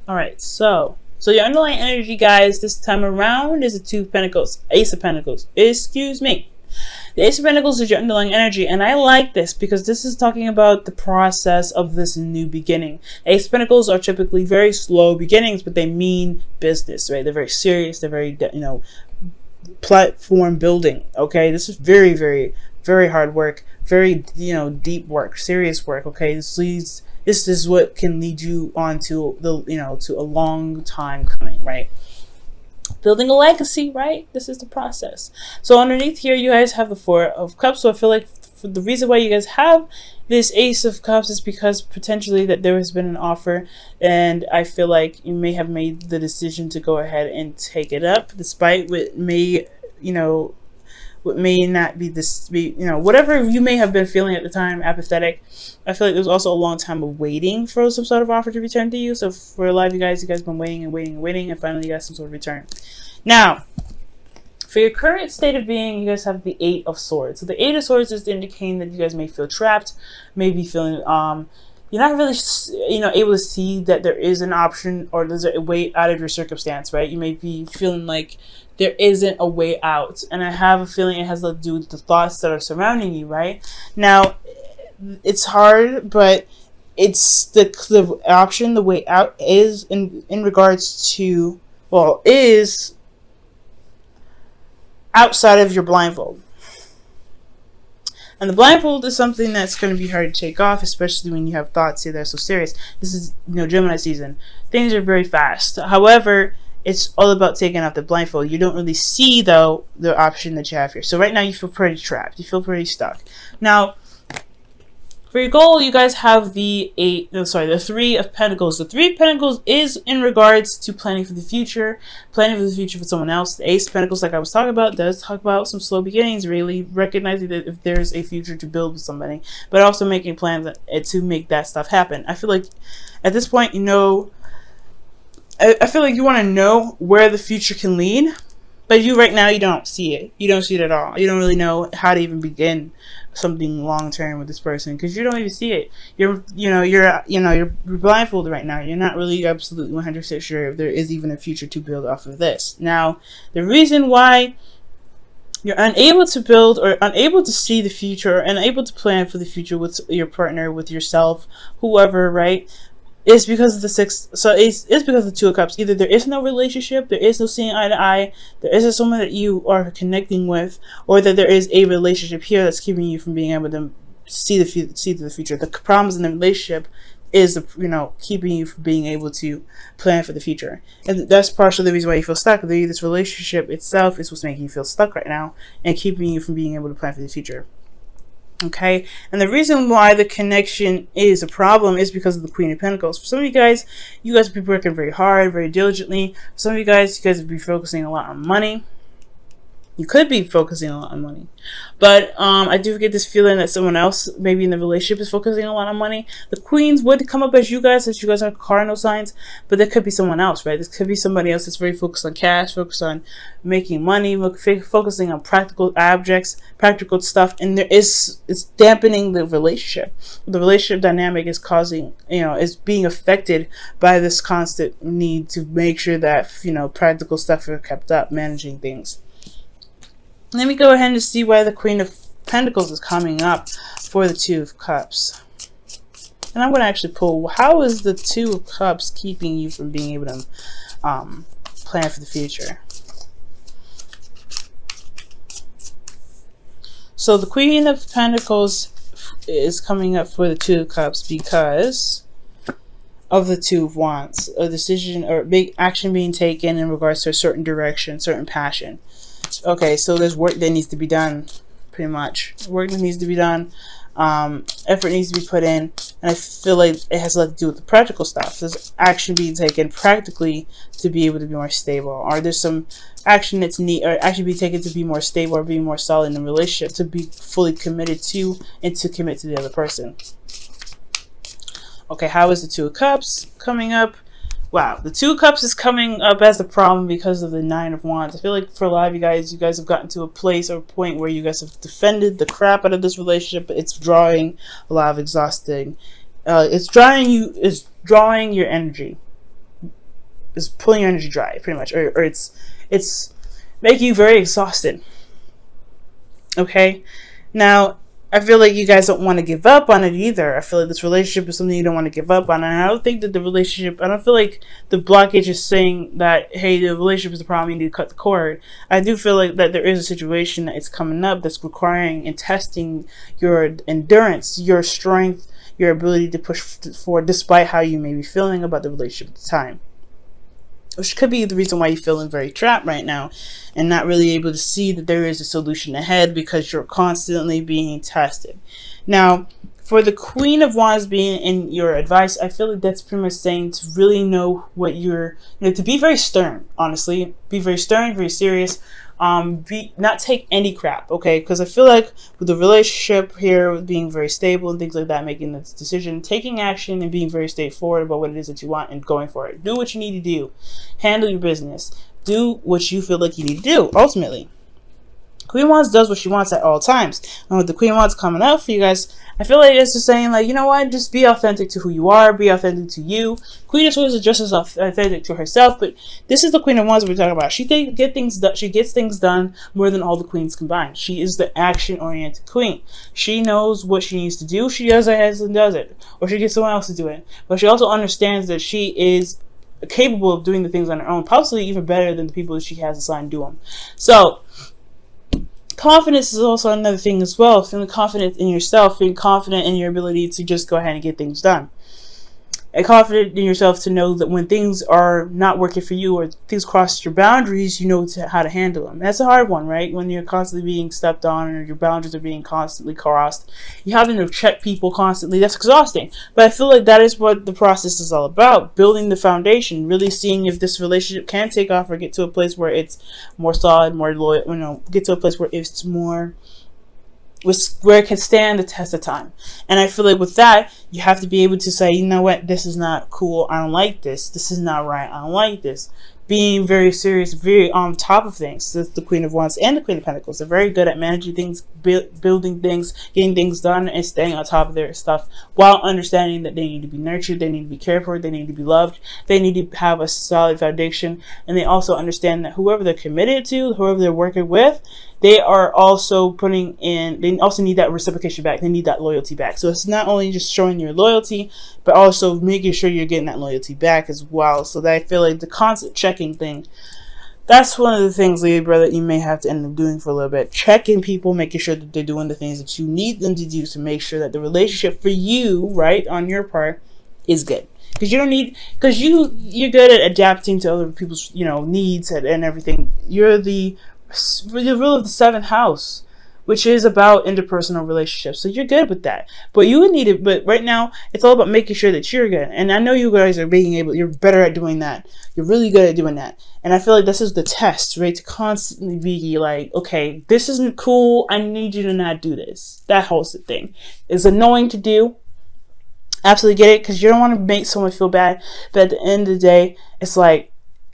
All right, so your underlying energy, guys, this time around is the Two of Pentacles, Ace of Pentacles. Excuse me. The Ace of Pentacles is your underlying energy, and I like this because this is talking about the process of this new beginning. Ace of Pentacles are typically very slow beginnings, but they mean business, right? They're very serious. They're very, platform building. Okay, this is very, very, very hard work. Very, deep work, serious work. Okay, this is what can lead you on to to a long time coming, right? Building a legacy, right? This is the process. So underneath here, you guys have the Four of Cups. So I feel like the reason why you guys have this Ace of Cups is because potentially that there has been an offer, and I feel like you may have made the decision to go ahead and take it up, despite what may, what may not be this, whatever you may have been feeling at the time, apathetic. I feel like there's also a long time of waiting for some sort of offer to return to you. So for a lot of you guys have been waiting and waiting and waiting, and finally you got some sort of return. Now, for your current state of being, you guys have the Eight of Swords. So the Eight of Swords is indicating that you guys may feel trapped, may be feeling, you're not really, able to see that there is an option or there's a way out of your circumstance, right? You may be feeling like there isn't a way out. And I have a feeling it has to do with the thoughts that are surrounding you, right? Now, it's hard, but it's the option, the way out is in regards to, well, is outside of your blindfold. And the blindfold is something that's going to be hard to take off, especially when you have thoughts that are so serious. This is, Gemini season. Things are very fast. However, it's all about taking off the blindfold. You don't really see, though, the option that you have here. So right now you feel pretty trapped. You feel pretty stuck. Now, for your goal, you guys have the Three of Pentacles. The Three of Pentacles is in regards to planning for the future for someone else. The Ace of Pentacles, like I was talking about, does talk about some slow beginnings, really recognizing that if there's a future to build with somebody, but also making plans to make that stuff happen. I feel like at this point, I feel like you want to know where the future can lead, but right now you don't see it. You don't see it at all. You don't really know how to even begin something long term with this person because you don't even see it. You're blindfolded right now. You're not really absolutely 100% sure if there is even a future to build off of this. Now, the reason why you're unable to build or unable to see the future or unable to plan for the future with your partner, with yourself, whoever, right? It's because of the it's because of the Two of Cups. Either there is no relationship, there is no seeing eye to eye, there isn't someone that you are connecting with, or that there is a relationship here that's keeping you from being able to see the future. The problems in the relationship is, keeping you from being able to plan for the future. And that's partially the reason why you feel stuck. This relationship itself is what's making you feel stuck right now and keeping you from being able to plan for the future. Okay, and the reason why the connection is a problem is because of the Queen of Pentacles. For some of you guys will be working very hard, very diligently. For some of you guys will be focusing a lot on money. You could be focusing a lot on money, but I do get this feeling that someone else, maybe in the relationship, is focusing a lot on money. The Queens would come up as you guys are cardinal signs, but there could be someone else, right? This could be somebody else that's very focused on cash, focused on making money, focusing on practical objects, practical stuff, and it's dampening the relationship. The relationship dynamic is causing, is being affected by this constant need to make sure that practical stuff are kept up, managing things. Let me go ahead and see why the Queen of Pentacles is coming up for the Two of Cups. And I'm going to actually pull, how is the Two of Cups keeping you from being able to plan for the future? So the Queen of Pentacles is coming up for the Two of Cups because of the Two of Wands. A decision or big action being taken in regards to a certain direction, certain passion. Okay, so there's work that needs to be done, pretty much. Work that needs to be done, effort needs to be put in, and I feel like it has a lot to do with the practical stuff. There's action being taken practically to be able to be more stable, or there's some action that's action being taken to be more stable or be more solid in a relationship, to be fully committed to and to commit to the other person. Okay, how is the Two of Cups coming up? Wow, the Two of Cups is coming up as a problem because of the Nine of Wands. I feel like for a lot of you guys have gotten to a place or a point where you guys have defended the crap out of this relationship, but it's drawing a lot of exhausting. It's drawing your energy. is pulling your energy dry, pretty much, or it's making you very exhausted. Okay, now I feel like you guys don't want to give up on it either. I feel like this relationship is something you don't want to give up on. And I don't think that the relationship, I don't feel like the blockage is saying that, hey, the relationship is the problem, you need to cut the cord. I do feel like that there is a situation that is coming up that's requiring and testing your endurance, your strength, your ability to push forward despite how you may be feeling about the relationship at the time. Which could be the reason why you're feeling very trapped right now and not really able to see that there is a solution ahead, because you're constantly being tested. Now, for the Queen of Wands being in your advice, I feel like that's pretty much saying to really know what you're, to be very stern, honestly. Be very stern, very serious. Not take any crap, okay? Because I feel like with the relationship here, with being very stable and things like that, making this decision, taking action and being very straightforward about what it is that you want and going for it. Do what you need to do. Handle your business. Do what you feel like you need to do, ultimately. Queen of Wands does what she wants at all times. And with the Queen of Wands coming out for you guys, I feel like it's just saying, like, you know what, just be authentic to who you are, be authentic to you. Queen of Swords is just as authentic to herself, but this is the Queen of Wands we're talking about. She gets things done more than all the queens combined. She is the action-oriented queen. She knows what she needs to do. She does it and does it, or she gets someone else to do it. But she also understands that she is capable of doing the things on her own, possibly even better than the people that she has assigned to do them. So confidence is also another thing as well. Feeling confident in yourself, feeling confident in your ability to just go ahead and get things done. And confident in yourself to know that when things are not working for you or things cross your boundaries, you know how to handle them. That's a hard one, right? When you're constantly being stepped on or your boundaries are being constantly crossed, you having to check people constantly. That's exhausting. But I feel like that is what the process is all about. Building the foundation, really seeing if this relationship can take off or get to a place where it's more solid, more loyal, get to a place where it's more, where it can stand the test of time. And I feel like with that, you have to be able to say, you know what, this is not cool, I don't like this. This is not right, I don't like this. Being very serious, very on top of things. That's the Queen of Wands and the Queen of Pentacles. They're very good at managing things, building things, getting things done, and staying on top of their stuff while understanding that they need to be nurtured, they need to be cared for, they need to be loved, they need to have a solid foundation, and they also understand that whoever they're committed to, whoever they're working with, they are also putting in, they also need that reciprocation back. They need that loyalty back. So it's not only just showing your loyalty, but also making sure you're getting that loyalty back as well. So that I feel like the constant checking thing, that's one of the things, Libra, that you may have to end up doing for a little bit. Checking people, making sure that they're doing the things that you need them to do to make sure that the relationship for you, right, on your part, is good. Because you don't need, because you're good at adapting to other people's, needs and everything. You're the rule of the 7th house, which is about interpersonal relationships. So you're good with that. But you would need it. But right now, it's all about making sure that you're good. And I know you guys are you're better at doing that. You're really good at doing that. And I feel like this is the test, right? To constantly be like, okay, this isn't cool. I need you to not do this. That whole thing is annoying to do. Absolutely get it. Because you don't want to make someone feel bad. But at the end of the day, it's like,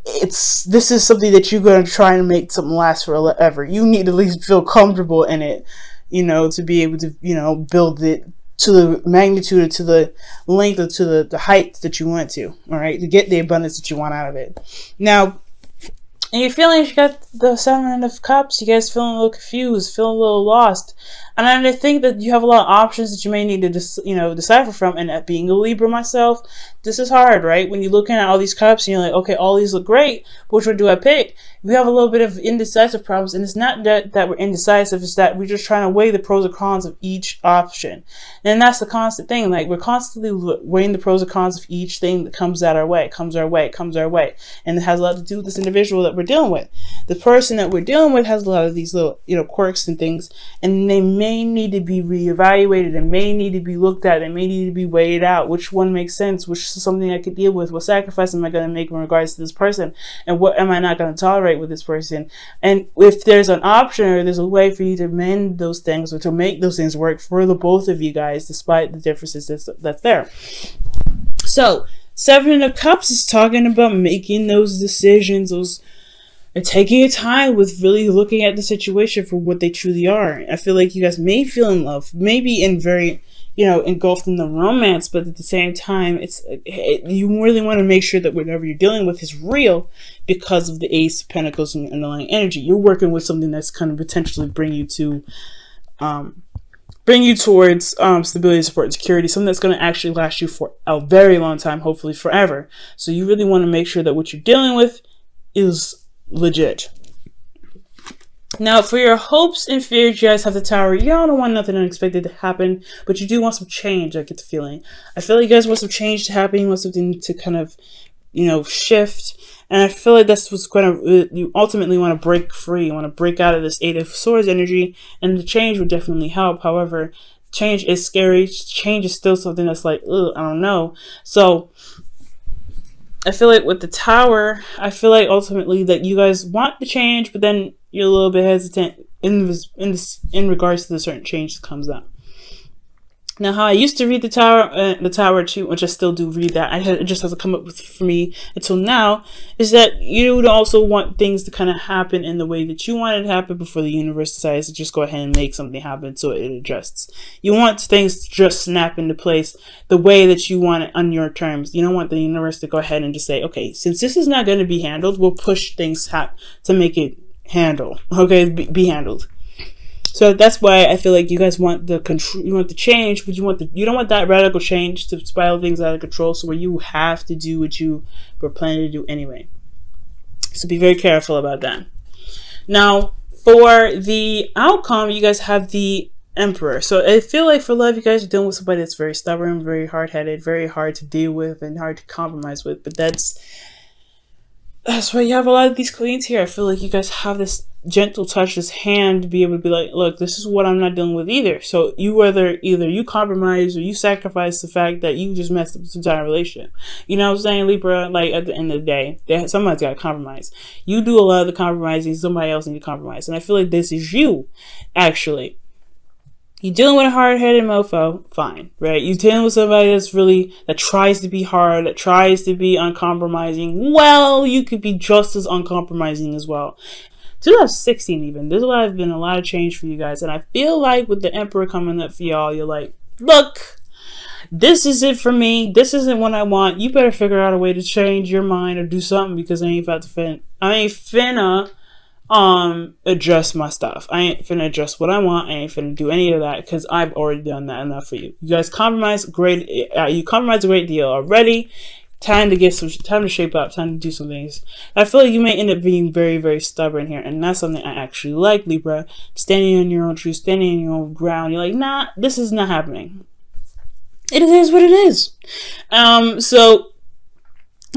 this is something that you're going to try and make something last forever. You need to at least feel comfortable in it, to be able to, build it to the magnitude or to the length or to the height that you want to, all right, to get the abundance that you want out of it. Now, and you're feeling, you got the 7 of Cups, you guys feeling a little confused, feeling a little lost. And I think that you have a lot of options that you may need to decipher from. And being a Libra myself, this is hard, right? When you're looking at all these cups and you're like, okay, all these look great, which one do I pick? We have a little bit of indecisive problems, and it's not that we're indecisive, it's that we're just trying to weigh the pros and cons of each option. And that's the constant thing. Like, we're constantly weighing the pros and cons of each thing that comes our way. And it has a lot to do with this individual that we're dealing with. The person that we're dealing with has a lot of these little, quirks and things, and they may need to be reevaluated, and may need to be looked at, and may need to be weighed out. Which one makes sense? Which is something I could deal with? What sacrifice am I going to make in regards to this person? And what am I not going to tolerate with this person? And if there's an option or there's a way for you to mend those things or to make those things work for the both of you guys, despite the differences that's there. So 7 of Cups is talking about making those decisions, and taking your time with really looking at the situation for what they truly are. I feel like you guys may feel in love, maybe in very, you know, engulfed in the romance, but at the same time, you really want to make sure that whatever you're dealing with is real because of the Ace of Pentacles and your underlying energy. You're working with something that's kind of potentially bring you towards stability, support, and security, something that's going to actually last you for a very long time, hopefully forever. So you really want to make sure that what you're dealing with is legit. Now, for your hopes and fears, you guys have the Tower. Y'all don't want nothing unexpected to happen, but you do want some change, I get the feeling. I feel like you guys want some change to happen. You want something to kind of, you know, shift. And I feel like that's what's kind of, you ultimately want to break free. You want to break out of this Eight of Swords energy, and the change would definitely help. However, change is scary. Change is still something that's like, ugh, I don't know. So I feel like with the Tower, I feel like ultimately that you guys want the change, but then you're a little bit hesitant in regards to the certain change that comes up. Now, how I used to read the Tower too, which I still do read that, it just hasn't come up with for me until now, is that you would also want things to kind of happen in the way that you want it to happen before the universe decides to just go ahead and make something happen so it adjusts. You want things to just snap into place the way that you want it on your terms. You don't want the universe to go ahead and just say, okay, since this is not going to be handled, we'll push things to make it be handled. So that's why I feel like you guys want the control, you want the change, but you don't want that radical change to spiral things out of control. So where you have to do what you were planning to do anyway. So be very careful about that. Now, for the outcome, you guys have the Emperor. So I feel like for love, you guys are dealing with somebody that's very stubborn, very hard-headed, very hard to deal with, and hard to compromise with. But that's why you have a lot of these queens here. I feel like you guys have this gentle touch, this hand to be able to be like, look, this is what I'm not dealing with either. So you either you compromise or you sacrifice the fact that you just messed up this entire relationship. You know what I'm saying, Libra? Like at the end of the day, somebody's got to compromise. You do a lot of the compromising, somebody else needs to compromise. And I feel like this is you, actually. You're dealing with a hard-headed mofo, fine, right? You're dealing with somebody that tries to be hard, that tries to be uncompromising. Well, you could be just as uncompromising as well. 2016 even, there's been a lot of change for you guys, and I feel like with the Emperor coming up for y'all, you're like, look, this is it for me. This isn't what I want. You better figure out a way to change your mind or do something, because I ain't finna adjust my stuff. I ain't finna adjust what I want. I ain't finna do any of that, because I've already done that enough for you. You guys compromise great. You compromise a great deal already. Time to shape up, time to do some things. I feel like you may end up being very, very stubborn here, and that's something I actually like, Libra. Standing on your own truth, standing on your own ground. You're like, nah, this is not happening. It is what it is. So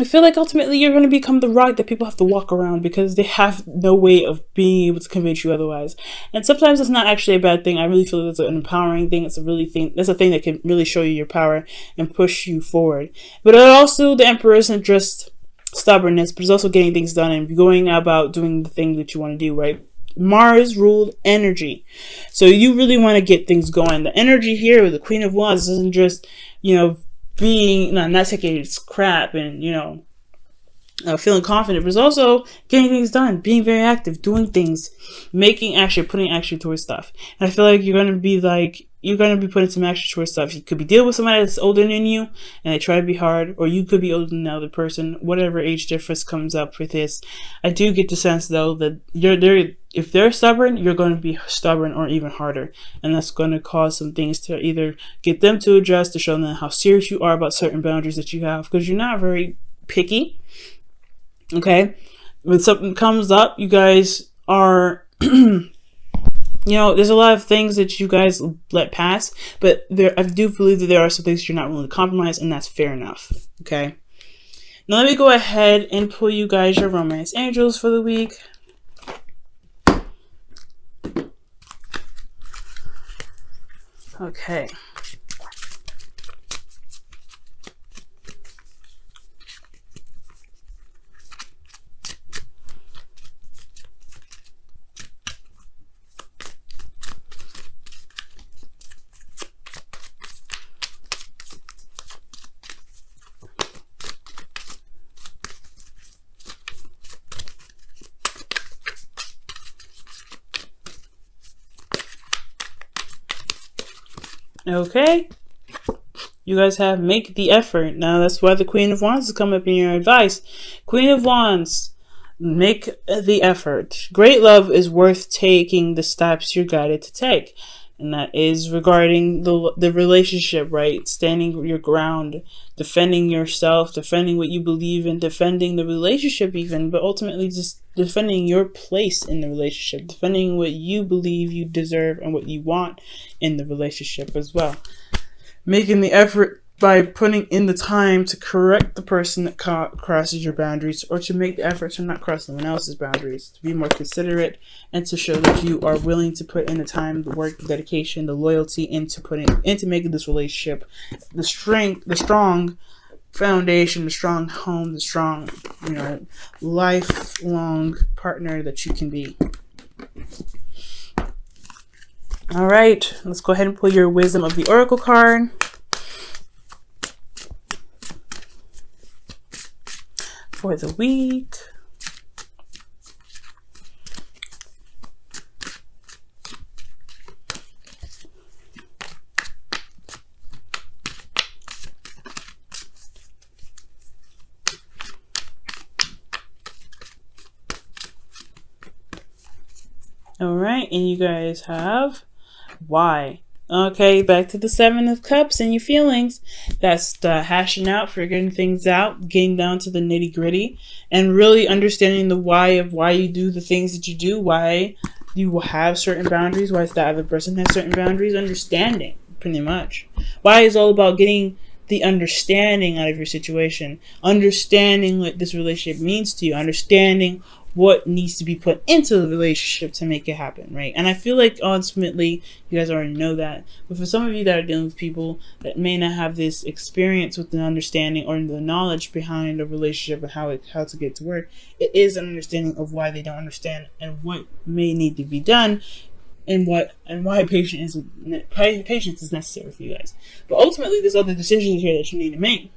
I feel like ultimately you're going to become the rock that people have to walk around, because they have no way of being able to convince you otherwise. And sometimes it's not actually a bad thing. I really feel that's an empowering thing. That's a thing that can really show you your power and push you forward. But also, the Emperor isn't just stubbornness, but it's also getting things done and going about doing the thing that you want to do, right? Mars ruled energy. So you really want to get things going. The energy here with the Queen of Wands isn't just, being not taking its crap and feeling confident, but it's also getting things done, being very active, doing things, making action, putting action towards stuff. And I feel like you're going to be putting some action towards stuff. You could be dealing with somebody that's older than you and they try to be hard, or you could be older than the other person. Whatever age difference comes up with this, I do get the sense though that if they're stubborn, you're going to be stubborn or even harder, and that's going to cause some things to either get them to adjust, to show them how serious you are about certain boundaries that you have, because you're not very picky. Okay, when something comes up, you guys are there's a lot of things that you guys let pass, but I do believe that there are some things you're not willing to compromise, and that's fair enough. Okay, now let me go ahead and pull you guys your romance angels for the week. Okay. Okay, You guys have make the effort. Now that's why the Queen of Wands has come up in your advice. Queen of Wands, make the effort. Great love is worth taking the steps you're guided to take. And that is regarding the relationship, right? Standing your ground, defending yourself, defending what you believe in, defending the relationship even, but ultimately just defending your place in the relationship, defending what you believe you deserve and what you want in the relationship as well. Making the effort by putting in the time to correct the person that crosses your boundaries, or to make the effort to not cross someone else's boundaries, to be more considerate, and to show that you are willing to put in the time, the work, the dedication, the loyalty into making this relationship the strong foundation, the strong home, the strong, lifelong partner that you can be. All right, let's go ahead and pull your Wisdom of the Oracle card. For the week. All right, and you guys have why. Okay, back to the Seven of Cups and your feelings. That's the hashing out, figuring things out, getting down to the nitty gritty, and really understanding the why of why you do the things that you do, why you will have certain boundaries, why the other person has certain boundaries, understanding, pretty much. Why is all about getting the understanding out of your situation, understanding what this relationship means to you, understanding what needs to be put into the relationship to make it happen, right? And I feel like ultimately you guys already know that, but for some of you that are dealing with people that may not have this experience with the understanding or the knowledge behind a relationship and how to get to work, it is an understanding of why they don't understand and what may need to be done, and why patience is necessary for you guys. But ultimately, there's other decisions here that you need to make.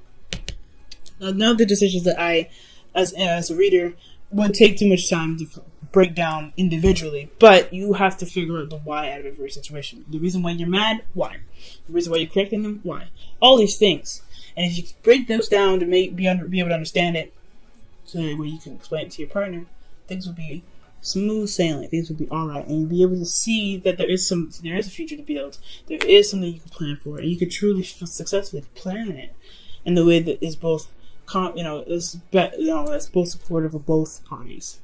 None of the decisions that I, as a reader, would take too much time to break down individually, but you have to figure out the why out of every situation. The reason why you're mad, why? The reason why you're correcting them, why? All these things. And if you break those down to be able to understand it, so that way you can explain it to your partner, things will be smooth sailing. Things will be alright, and you'll be able to see that there is a future to build. There is something you can plan for, and you can truly successfully plan it in the way that is both that's both supportive of both parties.